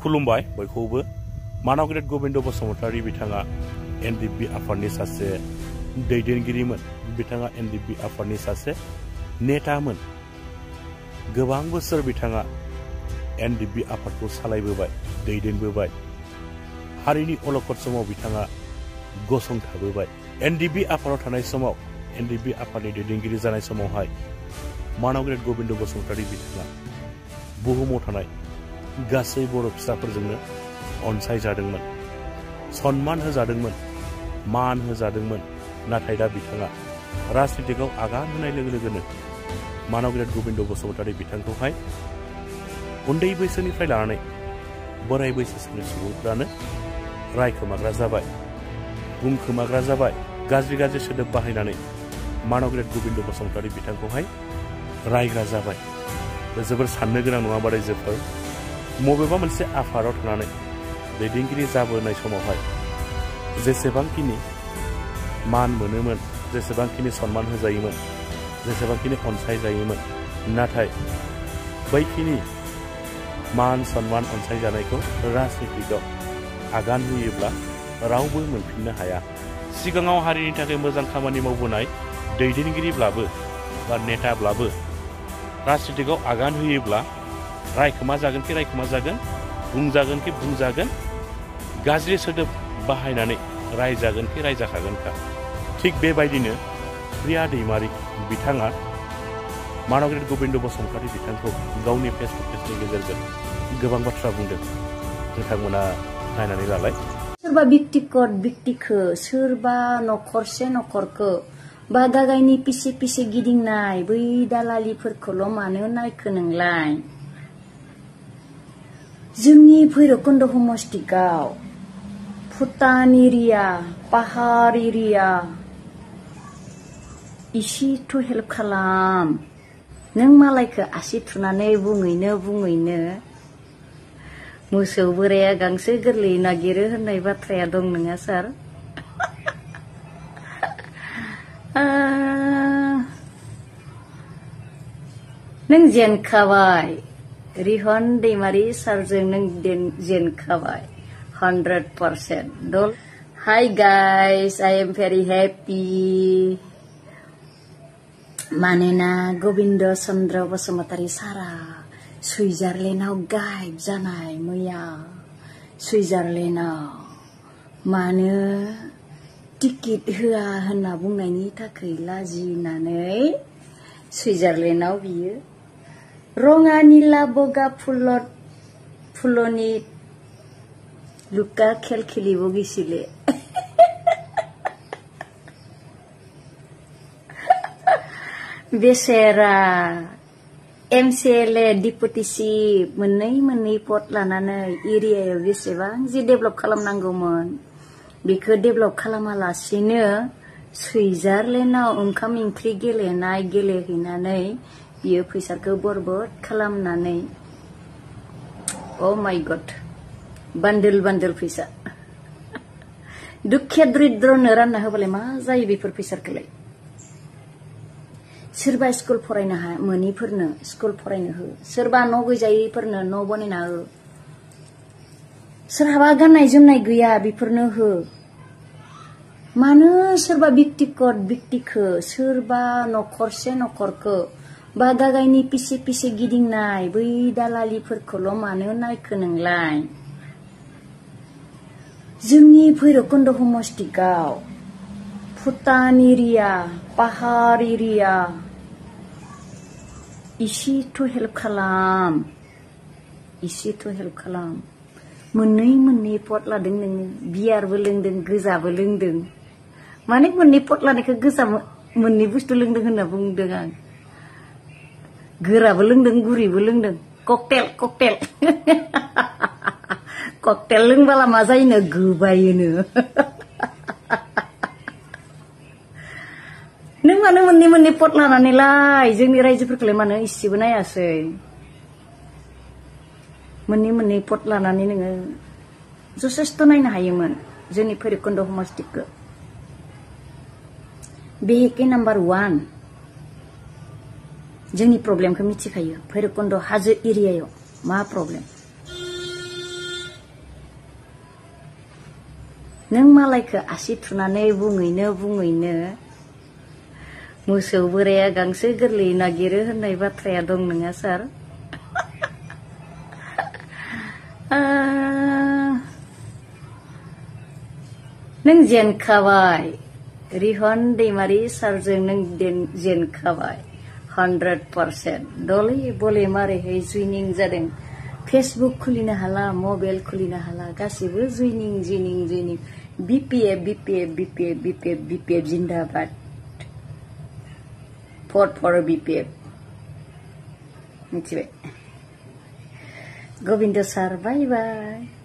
खुलुमबाय बयखौबो मानगरेट गोबिंद बसुमतारी बिथाङा एनडिपि आफादनि सासे दैदेनगिरिमोन बिथाङा एनडिपि आफादनि सासे नेतामोन गोबां बोसोर बिथाङा एनडिपि आफादखौ सालायबोबाय दैदेनबोबाय हारिनि अलखद समाव बिथाङा गसंथाबोबाय एनडिपि आफादाव थानाय समाव एनडिपि आफादनि दैदेनगिरि जानाय समावहाय मानगरेट गोबिंद बसुमतारी बिथाङा बुहुमाव थानाय गासै बर' फिसाफोरजोंनो अनसायजादोंमोन सन्मान होजादोंमोन मान होजादोंमोन नाथाय दा बिथाङा राजनितिकआव आगान होनाय लोगो लोगोनो मानगरेट गोबिंद बसुमतारी बिथांखौहाय उन्दै बैसोनिफ्राय लानानै बोराय बैसोसिमनि सुबुंफ्रानो रायखोमाग्रा जाबाय बुंखोमाग्रा जाबाय गाज्रि गाज्रि सोदोब बाहायनानै मानगरेट गोबिंद बसुमतारी बिथांखौहाय रायग्रा जाबाय जोबोर साननो गोनां नङा बादायजोफोर मबेबा मोनसे आफादाव थानानै दैदेनगिरि जाबोनाय समावहाय जेसेबांखिनि मान मोनोमोन जेसेबांखिनि सन्मान होजायोमोन जेसेबांखिनि अनसायजायोमोन नाथाय बैखिनि मान सन्मान अनसायजानायखौ राजनितिकआव आगान होयोब्ला रावबो मोनफिननो हाया सिगाङाव हारिनि थाखाय मोजां खामानि मावबोनाय दैदेनगिरिब्लाबो बा नेताब्लाबो राजनितिकआव आगान होयोब्ला रायखोमा जागोनखि रायखोमा जागोन बुंजागोनखि बुंजागोन गाज्रि सोदोब बाहायनानै रायजागोनखि रायजाखागोनखा थिग बेबायदिनो प्रिया दैमारी बिथाङा मानगरेट गोबिंद बसुमतारी बिथांखौ गावनि फेसबुक पेजनि गेजेरजों गोबां बाथ्रा बुंदों नोंथांमोना नायनानै लालाय सोरबा व्यक्तिगत व्यक्तिखौ सोरबा नखरसे नखरखौ बा गागायनि पिसे पिसे गिदिंनाय बै दालालिफोरखौल' मानो नायखो नोंलाय जोंनि भैरबकुन्द समस्तिआव भुटान एरिया पाहार एरिया इसेथ' हेल्प खालाम नों मालायखौ आसि थुनानै बुङैनो मोसौ बोराया गांसो गोरलै नागिरो होननाय बाथ्राया दं नङा सार नों जेनखाबाय रिहन दैमारी सारजों नों जेनखाबाय 100%. Hi guys, I am very happy. मानोना गोबिंद चन्द्र बसुमतारी सारा सुइजारलेण्डआव गायब जानाय मैया सुइजारलेण्डआव मानो टिकेट होआ होनना बुंनायनि थाखाय लाजिनानै सुइजारलेण्डआव बियो रङा नीला बगा फुलनि लुका खेल खेलिब गैसिले बेसेरा एमसीएलए डिपुटी चिफ मोननै पद लानानै एरियायाव बेसेबां जे डेभेलप खालामनांगौमोन बेखौ डेभेलप खालामालासिनो सुइजारलेण्डआव ओंखाम ओंख्रि गेलेहैनानै बियो फैसाखौ बरबाद खालामनानै ओ माय गड बान्डल फैसा दुखिया दरिद्रनो रानना होबालाय मा जायो बेफोर फैसाखौलाय सोरबा स्कुल फरायनो मोनिफोरनो स्कुल फरायनो हो सोरबा न' गैजायैफोरनो न' बनायना हो सोरहाबा गाननाय जोमनाय गैया बेफोरनो हो मानो सोरबा व्यक्तिगत व्यक्तिखौ सोरबा नखरसे नखरखौ बा गागायनि पिसे पिसे गिदिंनाय बै दालालिफोरखौल' मानो नायखो नोंलाय जोंनि भैरबकुन्द समस्तिआव भुटान एरिया पाहार एरिया इसेथ' हेल्प खालाम मोननै पद लादों नोङो बियारबो लोंदों गोजाबो लोंदों माने मोननै पद लानायखौ गोजा मोननै बुस्थु लोंदों होनना बुंदों आं गोराबो लोंदों गुरैबो लोंदों ककटेल लोंबाला मा जायोनो गोबायोनो नों मानो मोननै पद लानानैलाय जोंनि रायजोफोरखौलाय मानो इसेबो नायासै मोननै पद लानानै नोङो जथेस्थ' नायनो हायोमोन जोंनि भैरबकुन्द समस्तिखौ बेहेके नाम्बार 1 जोंनि प्रब्लेमखौ मिथिखायो भैरबकुन्द हाजो एरियायाव मा प्रब्लेम नों मालायखो आसि थुनानै बुङैनो मोसौ बोराया गांसो गोरलै नागिरो होननाय बाथ्राया दं नङा सार? नों जेनखाबाय रिहन दैमारि सारजों नों जेनखाबाय 100%। दले बले मारैहाय जुइनिं जादों? फेसबुक खुलिनो हाला, मबाइल खुलिनो हाला, गासिबो जुइनिं। BPF Zindabad. Vote for BPF। मिथिबाय? गोविंद सार बाय बाय।